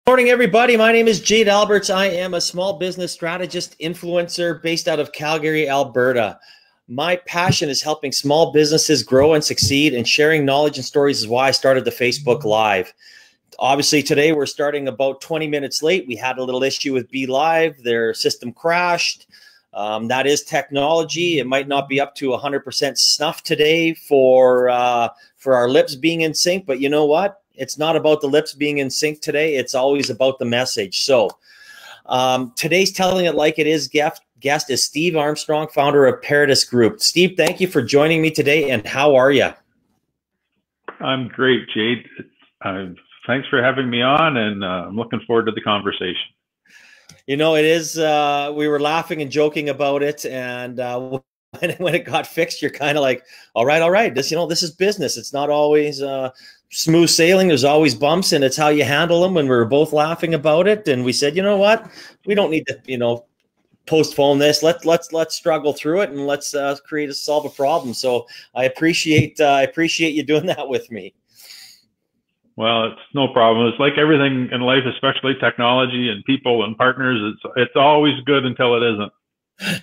Morning, everybody. My name is Jade Alberts. I am a small business strategist influencer based out of Calgary, Alberta. My passion is helping small businesses grow and succeed, and sharing knowledge and stories is why I started the Facebook Live. Obviously, today we're starting about 20 minutes late. We had a little issue with Be Live. Their system crashed. That is technology. It might not be up to 100% snuff today for our lips being in sync, but you know what? It's not about the lips being in sync today. It's always about the message. So today's Telling It Like It Is guest is Steve Armstrong, founder of Paradis Group. Steve, thank you for joining me today, and how are you? I'm great, Jade. Thanks for having me on, and I'm looking forward to the conversation. You know, it is, we were laughing and joking about it, and when it got fixed, you're kind of like, all right, this is business. It's not always smooth sailing. There's always bumps, and it's how you handle them. And we were both laughing about it, and we said, you know what, we don't need to, postpone this. Let's struggle through it, and let's solve a problem. So I appreciate you doing that with me. Well, it's no problem. It's like everything in life, especially technology and people and partners. It's always good until it isn't.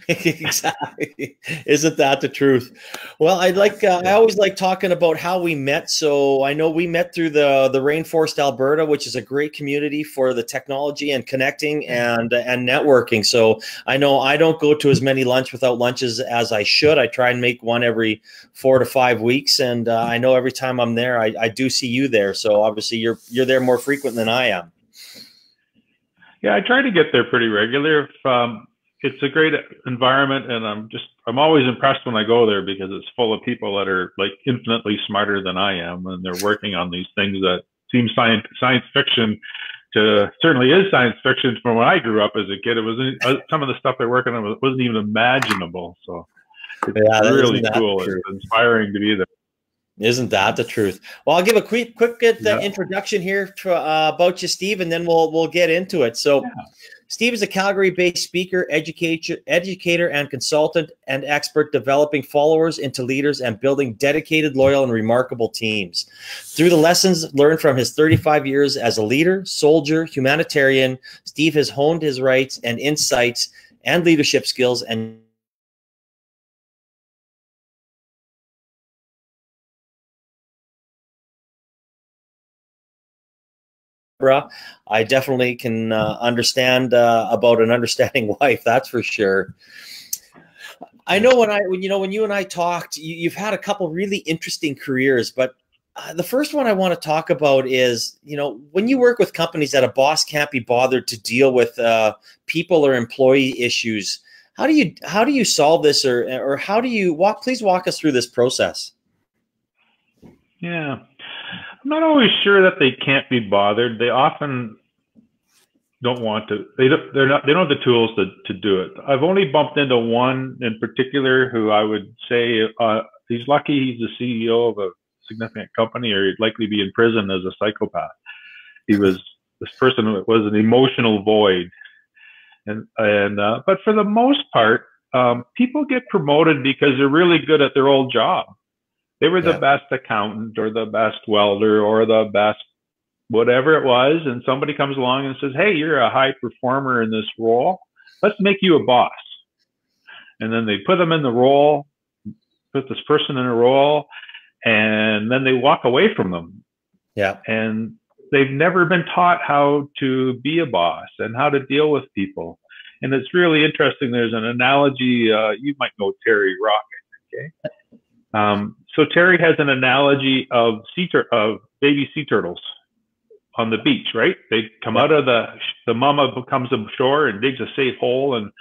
Exactly. Isn't that the truth? Well, I always like talking about how we met. So I know we met through the Rainforest, Alberta, which is a great community for the technology and connecting and networking. So I know I don't go to as many lunch without lunches as I should. I try and make one every 4 to 5 weeks. And I know every time I'm there, I do see you there. So obviously you're there more frequent than I am. Yeah, I try to get there pretty regular. It's a great environment, and I'm always impressed when I go there because it's full of people that are like infinitely smarter than I am, and they're working on these things that seem science fiction certainly is science fiction from when I grew up as a kid. It was some of the stuff they're working on wasn't even imaginable. So it's really cool. It's inspiring to be there. Isn't that the truth? Well, I'll give a quick introduction here about you, Steve, and then we'll get into it. So. Yeah. Steve is a Calgary-based speaker, educator, and consultant and expert, developing followers into leaders and building dedicated, loyal, and remarkable teams. Through the lessons learned from his 35 years as a leader, soldier, humanitarian, Steve has honed his rights and insights and leadership skills and I definitely can understand about an understanding wife. That's for sure. I know when you and I talked, you've had a couple really interesting careers, but the first one I want to talk about is, when you work with companies that a boss can't be bothered to deal with people or employee issues, how do you solve this, or how do you please walk us through this process? Yeah. I'm not always sure that they can't be bothered. They often don't want to. They don't have the tools to do it. I've only bumped into one in particular who I would say he's lucky he's the CEO of a significant company, or he'd likely be in prison as a psychopath. This person was an emotional void, but for the most part, people get promoted because they're really good at their old job. They were the best accountant or the best welder or the best whatever it was, and somebody comes along and says, hey, you're a high performer in this role. Let's make you a boss. And then they put them in the role, put this person in a role, and then they walk away from them. Yeah. And they've never been taught how to be a boss and how to deal with people. And it's really interesting. There's an analogy, you might know Terry Rocket, okay? So Terry has an analogy of baby sea turtles on the beach, right? They come out of the mama comes ashore and digs a safe hole and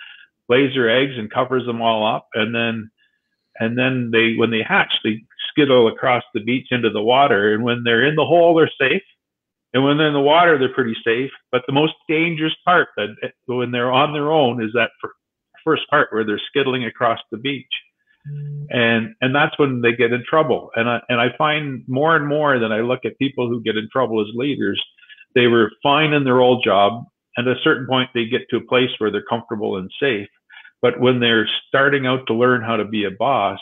lays her eggs and covers them all up. And then when they hatch, they skittle across the beach into the water. And when they're in the hole, they're safe. And when they're in the water, they're pretty safe. But the most dangerous part when they're on their own is that first part where they're skittling across the beach. And that's when they get in trouble. And I find more and more that I look at people who get in trouble as leaders, they were fine in their old job. And at a certain point, they get to a place where they're comfortable and safe. But when they're starting out to learn how to be a boss,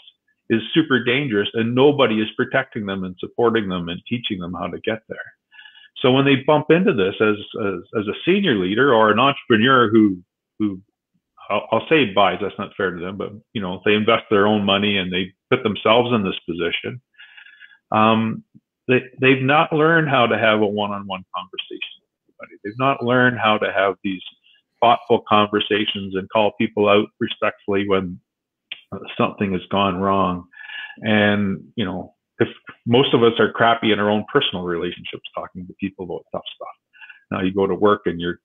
is super dangerous, and nobody is protecting them and supporting them and teaching them how to get there. So when they bump into this as a senior leader or an entrepreneur who I'll say buys, that's not fair to them, but you know, they invest their own money and they put themselves in this position. They've not learned how to have a one-on-one conversation with everybody. They've not learned how to have these thoughtful conversations and call people out respectfully when something has gone wrong. And, you know, if most of us are crappy in our own personal relationships, talking to people about tough stuff. Now you go to work and you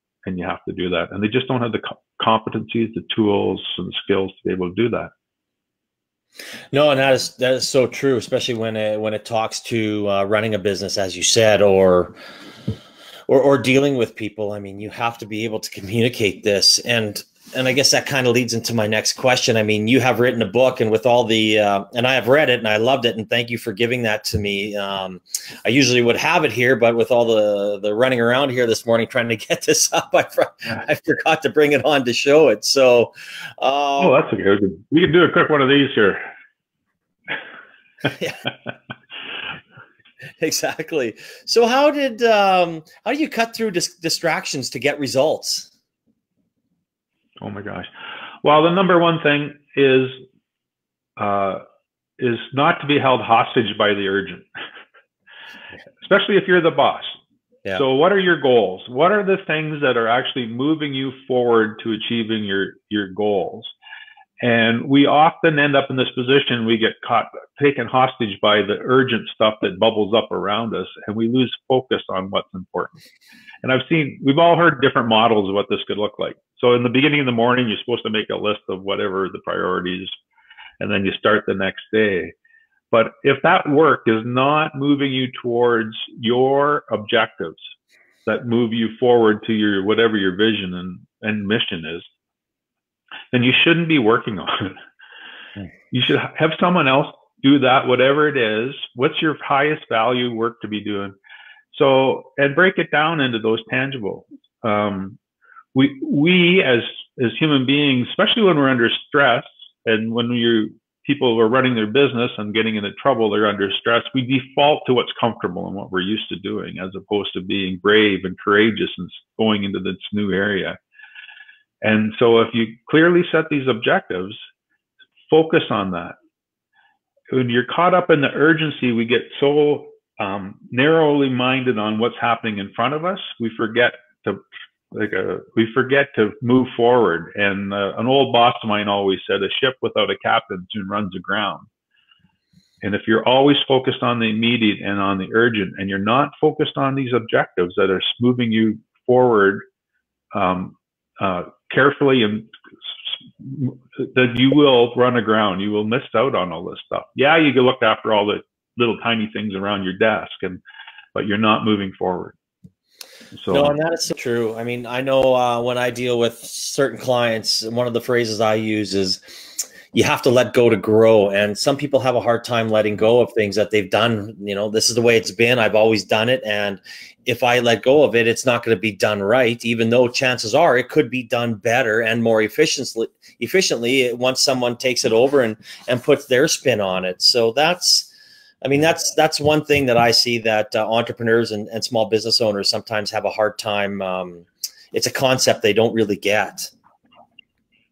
have to do that. And they just don't have the competencies, the tools and the skills to be able to do that. No, and that is so true, especially when it talks to running a business, as you said, or dealing with people. I mean, you have to be able to communicate this, and I guess that kind of leads into my next question. I mean, you have written a book, and with all the and I have read it, and I loved it, and thank you for giving that to me. I usually would have it here, but with all the running around here this morning trying to get this up, I forgot to bring it on to show it. So, oh, that's okay. We can do a quick one of these here. Yeah. Exactly. So, how do you cut through distractions to get results? Oh my gosh. Well, the number one thing is not to be held hostage by the urgent, especially if you're the boss. Yeah. So what are your goals? What are the things that are actually moving you forward to achieving your goals? And we often end up in this position, we get taken hostage by the urgent stuff that bubbles up around us, and we lose focus on what's important. And we've all heard different models of what this could look like. So in the beginning of the morning, you're supposed to make a list of whatever the priorities, and then you start the next day. But if that work is not moving you towards your objectives that move you forward to whatever your vision and mission is, then you shouldn't be working on it. You should have someone else do that, whatever it is. What's your highest value work to be doing? So, and break it down into those tangible. We as human beings, especially when we're under stress and when people are running their business and getting into trouble, they're under stress, we default to what's comfortable and what we're used to doing, as opposed to being brave and courageous and going into this new area. And so if you clearly set these objectives, focus on that. When you're caught up in the urgency, we get so narrowly minded on what's happening in front of us, we forget to move forward. And an old boss of mine always said, a ship without a captain soon runs aground. And if you're always focused on the immediate and on the urgent, and you're not focused on these objectives that are moving you forward carefully, and that you will run aground. You will miss out on all this stuff. Yeah, you can look after all the little tiny things around your desk, but you're not moving forward. So, no, and that is so true. I mean, I know when I deal with certain clients, one of the phrases I use is, you have to let go to grow. And some people have a hard time letting go of things that they've done. You know, this is the way it's been. I've always done it. And if I let go of it, it's not going to be done right, even though chances are it could be done better and more efficiently once someone takes it over and puts their spin on it. So that's one thing that I see that entrepreneurs and small business owners sometimes have a hard time. It's a concept they don't really get.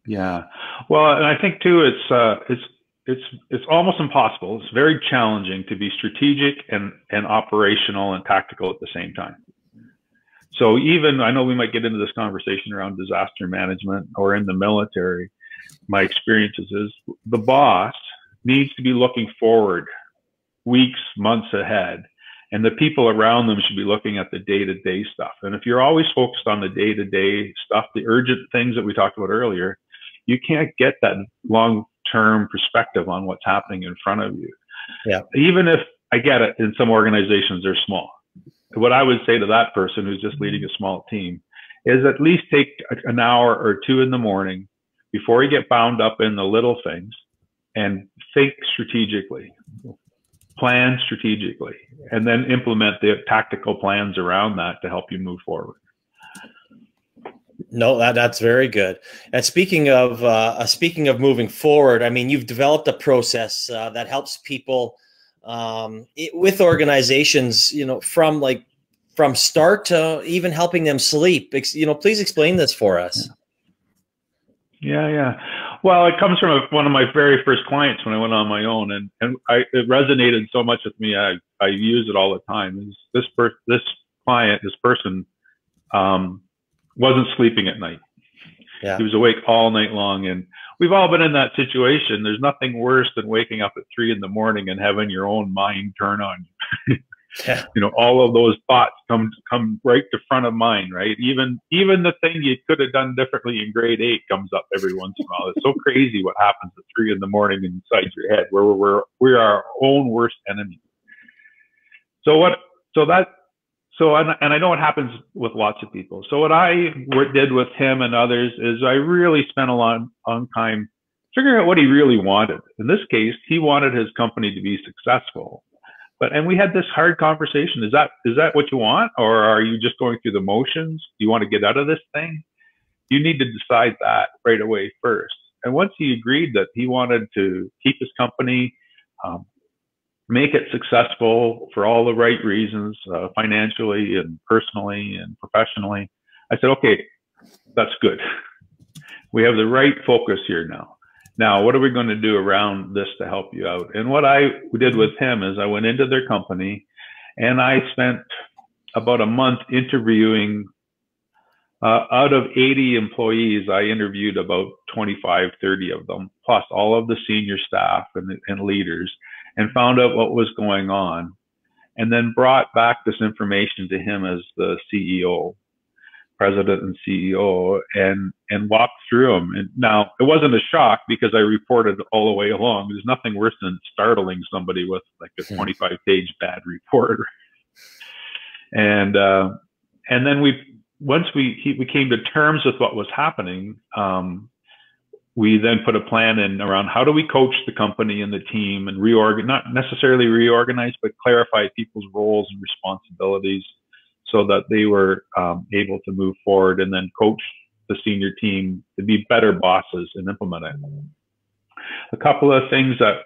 Yeah. Well, and I think too, it's almost impossible. It's very challenging to be strategic and operational and tactical at the same time. So even, I know we might get into this conversation around disaster management or in the military. My experiences is the boss needs to be looking forward weeks, months ahead, and the people around them should be looking at the day-to-day stuff. And if you're always focused on the day-to-day stuff, the urgent things that we talked about earlier, you can't get that long-term perspective on what's happening in front of you. Yeah. Even if, I get it, in some organizations they're small. What I would say to that person who's just leading a small team is at least take an hour or two in the morning before you get bound up in the little things and think strategically, plan strategically, and then implement the tactical plans around that to help you move forward. No, that's very good. And speaking of moving forward, I mean, you've developed a process that helps people with organizations, you know, from from start to even helping them sleep. Please explain this for us. Yeah. Well, it comes from one of my very first clients when I went on my own, and it resonated so much with me. I use it all the time. This person wasn't sleeping at night. Yeah. He was awake all night long, and we've all been in that situation. There's nothing worse than waking up at 3 a.m. and having your own mind turn on you. Yeah. All of those thoughts come right to front of mind, right? Even the thing you could have done differently in grade 8 comes up every once in a while. It's so crazy what happens at 3 a.m. inside your head, where we're our own worst enemy. And I know it happens with lots of people. So what I did with him and others is I really spent a long time figuring out what he really wanted. In this case, he wanted his company to be successful. And we had this hard conversation. Is that what you want? Or are you just going through the motions? Do you want to get out of this thing? You need to decide that right away first. And once he agreed that he wanted to keep his company, make it successful for all the right reasons, financially and personally and professionally, I said, okay, that's good. We have the right focus here now. Now, what are we going to do around this to help you out? And what I did with him is I went into their company and I spent about a month interviewing. Out of 80 employees, I interviewed about 25, 30 of them, plus all of the senior staff and leaders, and found out what was going on, and then brought back this information to him as the CEO. President and CEO, and walked through them. And now it wasn't a shock because I reported all the way along. There's nothing worse than startling somebody with like a 25-page bad report. And then once we came to terms with what was happening, we then put a plan in around how do we coach the company and the team and not necessarily reorganize, but clarify people's roles and responsibilities, so that they were able to move forward, and then coach the senior team to be better bosses and implement it. A couple of things that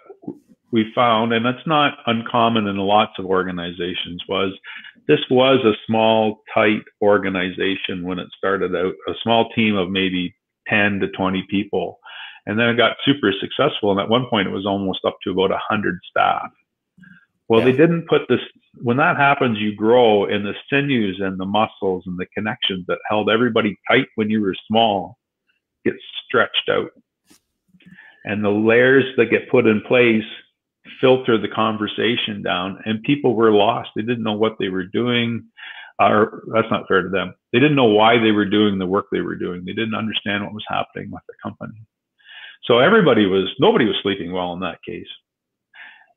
we found, and that's not uncommon in lots of organizations, was this was a small, tight organization when it started out, a small team of maybe 10 to 20 people. And then it got super successful. And at one point, it was almost up to about 100 staff. Well, They didn't put this, when that happens, you grow, and the sinews and the muscles and the connections that held everybody tight when you were small get stretched out. And the layers that get put in place filter the conversation down, and people were lost. They didn't know what they were doing. Or that's not fair to them. They didn't know why they were doing the work they were doing. They didn't understand what was happening with the company. So nobody was sleeping well in that case.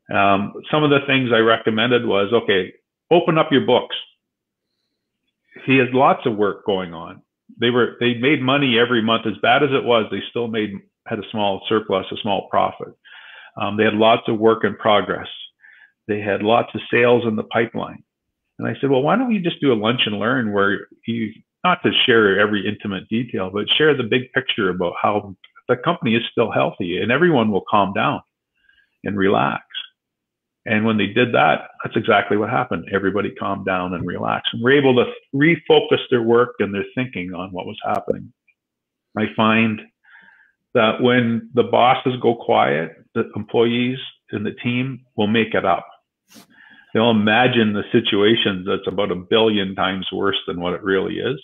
Some of the things I recommended was, okay, open up your books. He had lots of work going on. They made money every month. As bad as it was, they still had a small surplus, a small profit. They had lots of work in progress. They had lots of sales in the pipeline. And I said, well, why don't you just do a lunch and learn where you, not to share every intimate detail, but share the big picture about how the company is still healthy, and everyone will calm down and relax. And when they did that, that's exactly what happened. Everybody calmed down and relaxed, and were able to refocus their work and their thinking on what was happening. I find that when the bosses go quiet, the employees and the team will make it up. They'll imagine the situation that's about 1 billion times worse than what it really is.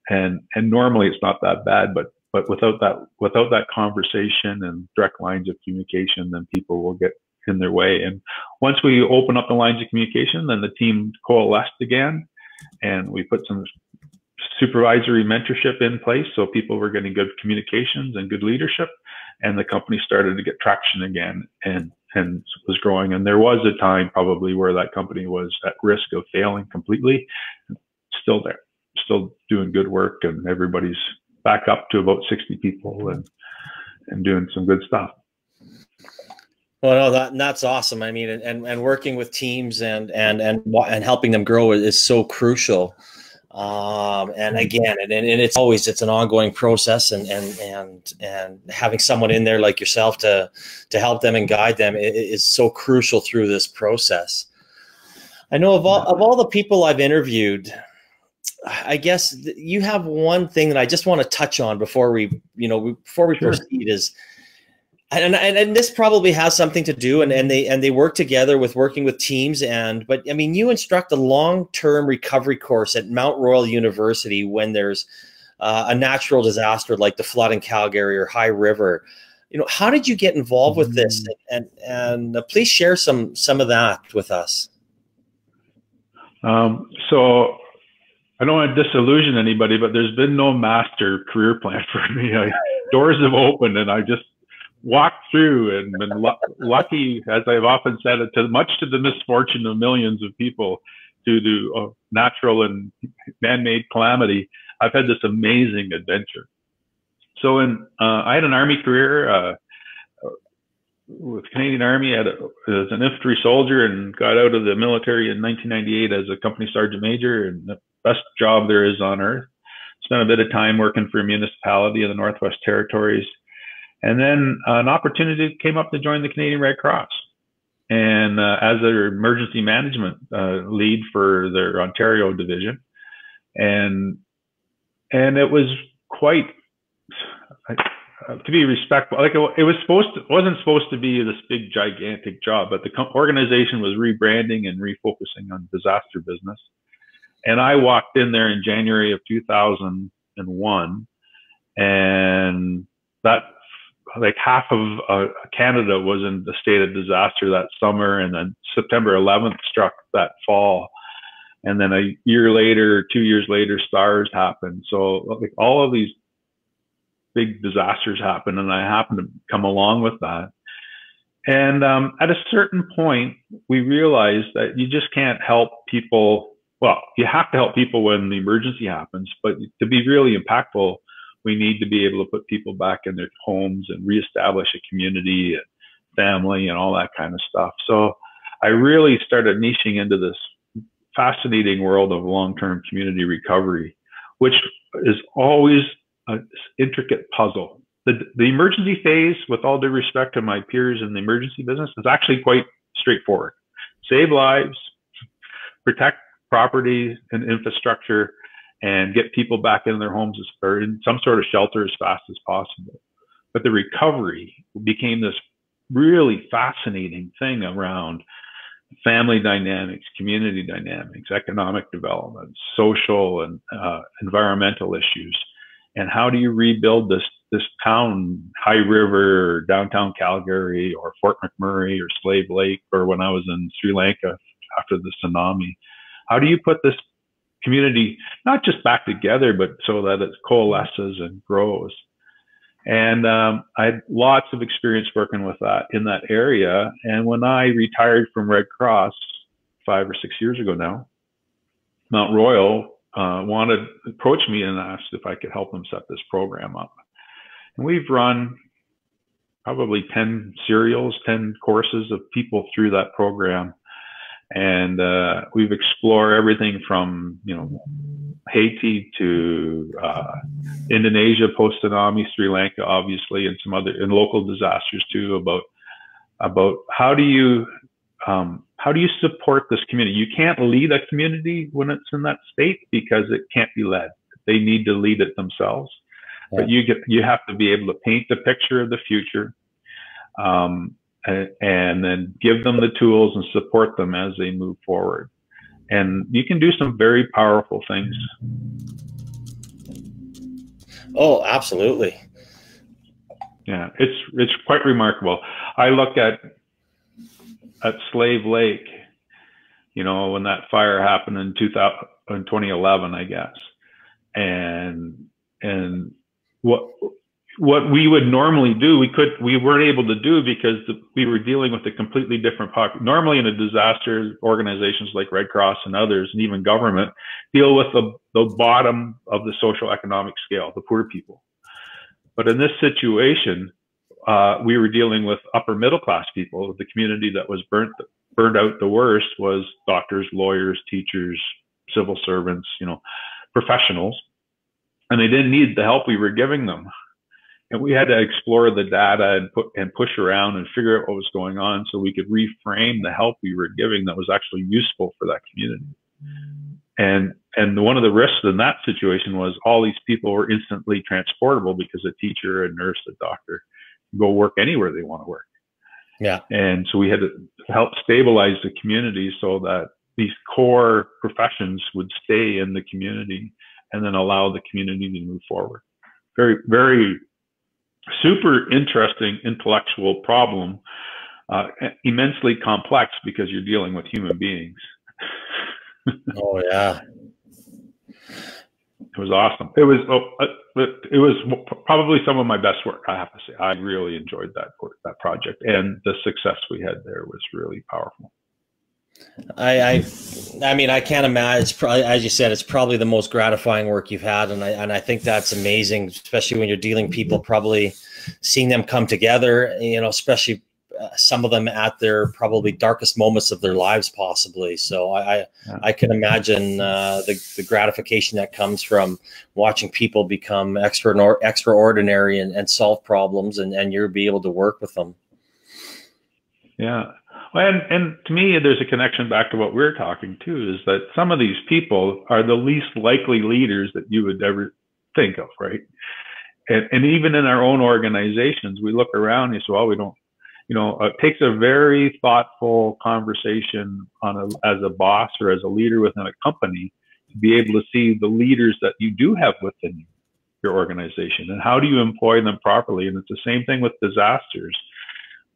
And normally it's not that bad, but without that conversation and direct lines of communication, then people will get in their way. And once we open up the lines of communication, then the team coalesced again, and we put some supervisory mentorship in place, so people were getting good communications and good leadership, and the company started to get traction again and was growing. And there was a time probably where that company was at risk of failing completely. Still there, still doing good work, and everybody's back up to about 60 people and doing some good stuff. Well, no, that's awesome. I mean, and working with teams and helping them grow is so crucial. And again, and it's an ongoing process, and having someone in there like yourself to help them and guide them is so crucial through this process. I know of all the people I've interviewed, I guess you have one thing that I just want to touch on before we Sure. proceed is, and this probably has something to do, and they work together with working with teams, but I mean, you instruct a long-term recovery course at Mount Royal University when there's a natural disaster like the flood in Calgary or High River. How did you get involved with this? And please share some of that with us. So I don't want to disillusion anybody, but there's been no master career plan for me. Doors have opened and I just walked through and been lucky, as I've often said, much to the misfortune of millions of people due to natural and man-made calamity. I've had this amazing adventure. So I had an Army career with the Canadian Army as an infantry soldier, and got out of the military in 1998 as a company sergeant major, and the best job there is on earth. Spent a bit of time working for a municipality in the Northwest Territories. And then an opportunity came up to join the Canadian Red Cross, and as their emergency management lead for their Ontario division. And it was quite, to be respectful, like it wasn't supposed to be this big gigantic job, but the organization was rebranding and refocusing on disaster business. And I walked in there in January of 2001, and that, like, half of Canada was in the state of disaster that summer, and then September 11th struck that fall. And then a year later, 2 years later, SARS happened. So like all of these big disasters happened, and I happened to come along with that. And at a certain point, we realized that you just can't help people. Well, you have to help people when the emergency happens, but to be really impactful, we need to be able to put people back in their homes and reestablish a community and family and all that kind of stuff. So I really started niching into this fascinating world of long-term community recovery, which is always an intricate puzzle. The emergency phase, with all due respect to my peers in the emergency business, is actually quite straightforward. Save lives, protect property and infrastructure, and get people back in their homes or in some sort of shelter as fast as possible. But the recovery became this really fascinating thing around family dynamics, community dynamics, economic development, social and environmental issues. And how do you rebuild this town, High River, or downtown Calgary, or Fort McMurray, or Slave Lake, or when I was in Sri Lanka after the tsunami? How do you put this community not just back together, but so that it coalesces and grows? And I had lots of experience working with that in that area. And when I retired from Red Cross 5 or 6 years ago now, Mount Royal approached me and asked if I could help them set this program up. And we've run probably 10 serials, 10 courses of people through that program. And we've explored everything from, Haiti to Indonesia post-tsunami, Sri Lanka, obviously, and some other and local disasters too. About how do you support this community? You can't lead a community when it's in that state because it can't be led. They need to lead it themselves. Yeah. But you have to be able to paint the picture of the future. And then give them the tools and support them as they move forward. And you can do some very powerful things. Oh, absolutely. Yeah, it's quite remarkable. I look at Slave Lake, when that fire happened in 2011, I guess. And what we would normally do, we weren't able to do because we were dealing with a completely different population. Normally in a disaster, organizations like Red Cross and others, and even government, deal with the bottom of the social economic scale, the poor people. But in this situation, we were dealing with upper middle class people. The community that was burned out the worst was doctors, lawyers, teachers, civil servants, professionals, and they didn't need the help we were giving them. and we had to explore the data and push around and figure out what was going on so we could reframe the help we were giving that was actually useful for that community. And one of the risks in that situation was all these people were instantly transportable because a teacher, a nurse, a doctor can go work anywhere they want to work. Yeah. And so we had to help stabilize the community so that these core professions would stay in the community and then allow the community to move forward. Very, very super interesting intellectual problem, immensely complex because you're dealing with human beings. Oh yeah. It was awesome. It was probably some of my best work, I have to say. I really enjoyed that project, and the success we had there was really powerful. I mean, I can't imagine. It's probably, as you said, it's probably the most gratifying work you've had, and I think that's amazing, especially when you're dealing people, probably seeing them come together. You know, especially some of them at their probably darkest moments of their lives, possibly. So I can imagine the gratification that comes from watching people become extraordinary and solve problems, and you'll be able to work with them. Yeah. And to me, there's a connection back to what we're talking too, is that some of these people are the least likely leaders that you would ever think of, right? And even in our own organizations, we look around and say, well, we don't, you know, it takes a very thoughtful conversation as a boss or as a leader within a company to be able to see the leaders that you do have within your organization and how do you employ them properly. And it's the same thing with disasters.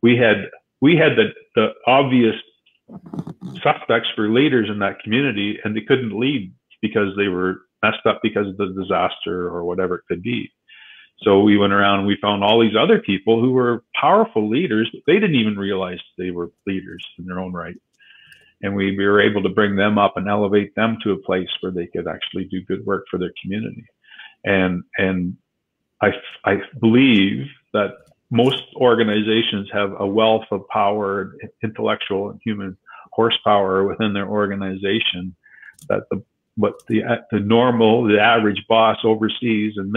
We had the obvious suspects for leaders in that community, and they couldn't lead because they were messed up because of the disaster or whatever it could be. So we went around and we found all these other people who were powerful leaders, but they didn't even realize they were leaders in their own right. And we were able to bring them up and elevate them to a place where they could actually do good work for their community. And I believe that most organizations have a wealth of power, intellectual and human horsepower within their organization that the average boss oversees and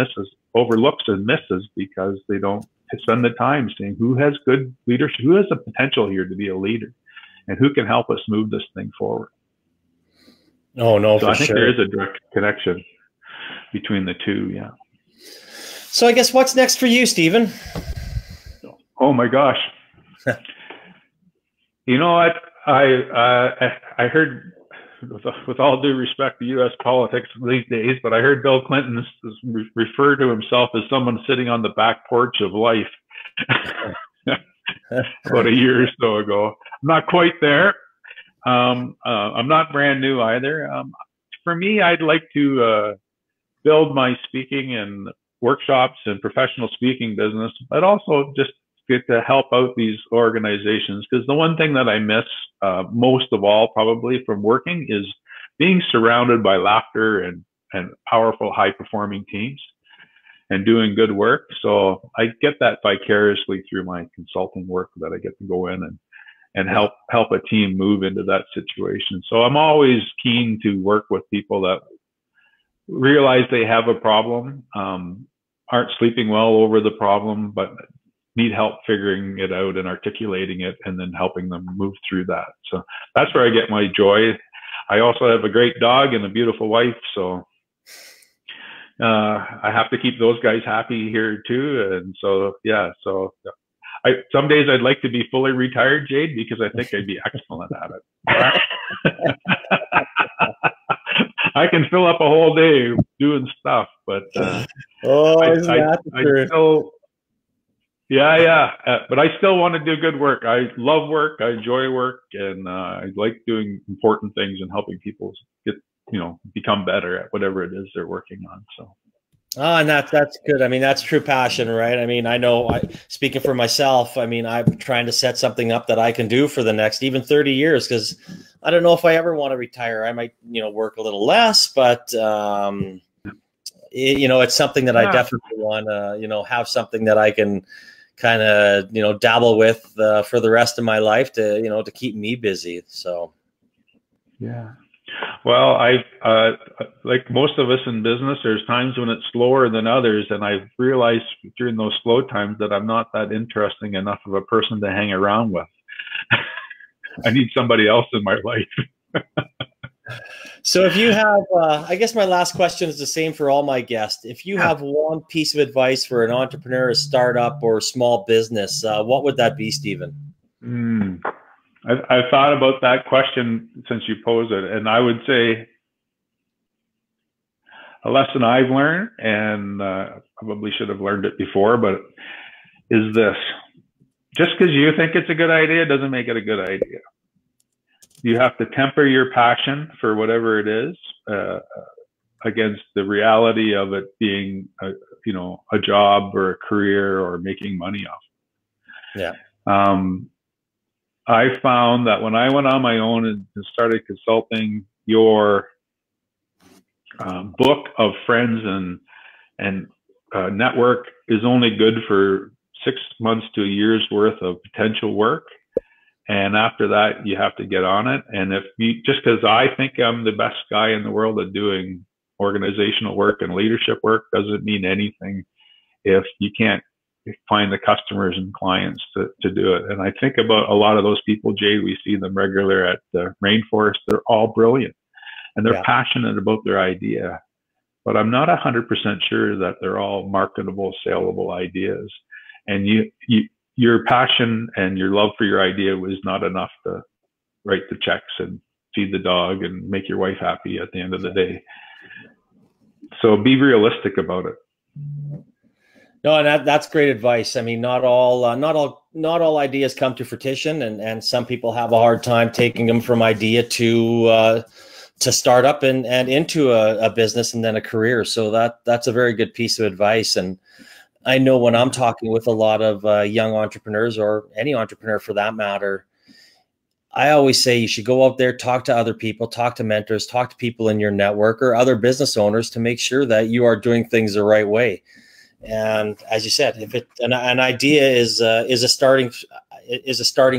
overlooks and misses because they don't spend the time seeing who has good leadership, who has the potential here to be a leader, and who can help us move this thing forward. Oh no, so I think there is a direct connection between the two. Yeah. So I guess what's next for you, Steven? Oh my gosh. You know what? I heard, with all due respect to U.S. politics these days, but I heard Bill Clinton refer to himself as someone sitting on the back porch of life about a year or so ago. I'm not quite there. I'm not brand new either. For me, I'd like to build my speaking and workshops and professional speaking business, but also just get to help out these organizations, because the one thing that I miss most of all probably from working is being surrounded by laughter and powerful high performing teams and doing good work. So I get that vicariously through my consulting work, that I get to go in and help a team move into that situation. So I'm always keen to work with people that realize they have a problem, aren't sleeping well over the problem, but need help figuring it out and articulating it, and then helping them move through that. So that's where I get my joy. I also have a great dog and a beautiful wife, so I have to keep those guys happy here too. And so, yeah, so some days I'd like to be fully retired, Jade, because I think I'd be excellent at it. I can fill up a whole day doing stuff, but I still, but I still want to do good work. I love work. I enjoy work, and I like doing important things and helping people become better at whatever it is they're working on. So. And that's good. I mean, that's true passion, right? I mean, I know, speaking for myself, I mean, I'm trying to set something up that I can do for the next even 30 years, because I don't know if I ever want to retire. I might, work a little less, but it's something that I definitely want to, have something that I can kind of, dabble with for the rest of my life to keep me busy. So. Yeah. Well, like most of us in business, there's times when it's slower than others, and I've realized during those slow times that I'm not that interesting enough of a person to hang around with. I need somebody else in my life. So if you have, I guess my last question is the same for all my guests. If you have one piece of advice for an entrepreneur, a startup, or small business, what would that be, Steven? I've thought about that question since you posed it, and I would say a lesson I've learned, and probably should have learned it before, but is this: just because you think it's a good idea doesn't make it a good idea. You have to temper your passion for whatever it is against the reality of it being, a job or a career or making money off. Yeah. I found that when I went on my own and started consulting, your book of friends and network is only good for 6 months to a year's worth of potential work. And after that, you have to get on it. And if you, just because I think I'm the best guy in the world at doing organizational work and leadership work doesn't mean anything if you can't find the customers and clients to do it. And I think about a lot of those people, Jade, we see them regular at the rainforest. They're all brilliant and they're passionate about their idea, but I'm not 100% sure that they're all marketable, saleable ideas. And your passion and your love for your idea was not enough to write the checks and feed the dog and make your wife happy at the end of the day. So be realistic about it. No, and that's great advice. I mean, not all ideas come to fruition, and some people have a hard time taking them from idea to start up and into a business and then a career. So that's a very good piece of advice. And I know when I'm talking with a lot of young entrepreneurs, or any entrepreneur for that matter, I always say you should go out there, talk to other people, talk to mentors, talk to people in your network or other business owners to make sure that you are doing things the right way. And as you said, if an idea is a starting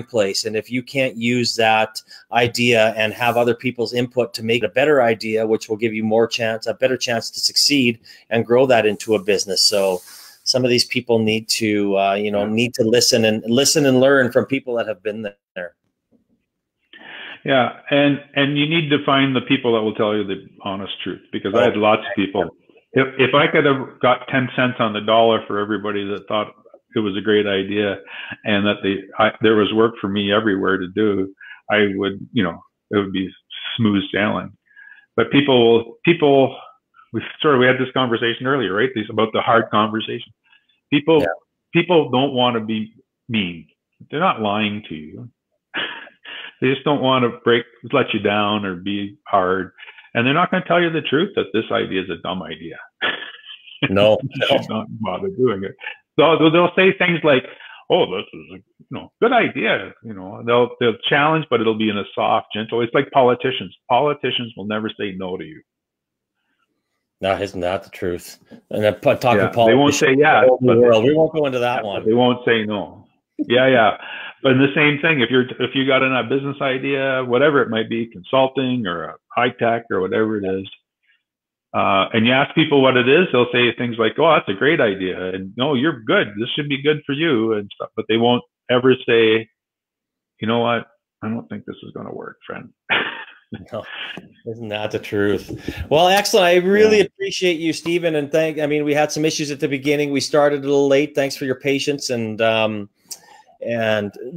place, and if you can't use that idea and have other people's input to make it a better idea, which will give you a better chance to succeed and grow that into a business. So some of these people need to listen and learn from people that have been there. Yeah, and you need to find the people that will tell you the honest truth, because I had lots of people. If I could have got 10 cents on the dollar for everybody that thought it was a great idea and that there was work for me everywhere to do, I would, it would be smooth sailing. But we had this conversation earlier, right? About the hard conversation. People don't want to be mean. They're not lying to you. They just don't want to let you down or be hard. And they're not going to tell you the truth that this idea is a dumb idea. No. You should not bother doing it. So they'll say things like, "Oh, this is a good idea." They'll challenge, but it'll be in a soft, gentle. It's like politicians. Politicians will never say no to you. No, isn't that the truth? And then talking politics, they won't say we won't go into that one. They won't say no. Yeah. But the same thing, if you got in a business idea, whatever it might be, consulting or a high tech or whatever it is, and you ask people what it is, they'll say things like, "Oh, that's a great idea," and "No, you're good. This should be good for you," and stuff. But they won't ever say, "You know what? I don't think this is going to work, friend." No, isn't that the truth? Well, excellent. I really appreciate you, Steven, and we had some issues at the beginning. We started a little late. Thanks for your patience, and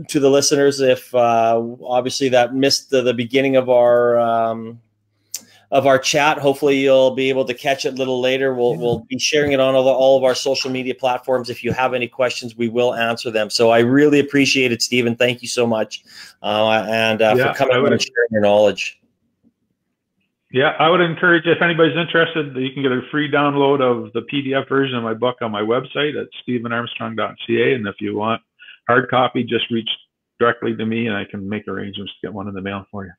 to the listeners, if obviously that missed the beginning of our chat, hopefully you'll be able to catch it a little later. We'll be sharing it on all of our social media platforms. If you have any questions, we will answer them. So I really appreciate it, Steven. Thank you so much, for coming on and sharing your knowledge. Yeah, I would encourage, if anybody's interested, you can get a free download of the PDF version of my book on my website at stevenarmstrong.ca. And if you want hard copy, just reach directly to me and I can make arrangements to get one in the mail for you.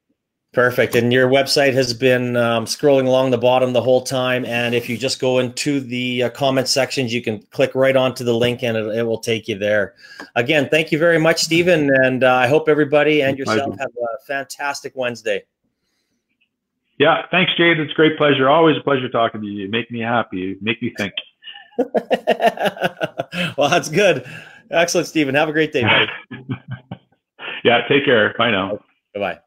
Perfect. And your website has been scrolling along the bottom the whole time. And if you just go into the comment sections, you can click right onto the link and it will take you there. Again, thank you very much, Steven. And I hope everybody and yourself have a fantastic Wednesday. Yeah, thanks, Jade. It's a great pleasure. Always a pleasure talking to you. You make me happy. You make me think. Well, that's good. Excellent, Stephen. Have a great day, buddy. Yeah, take care. Bye now. Bye-bye.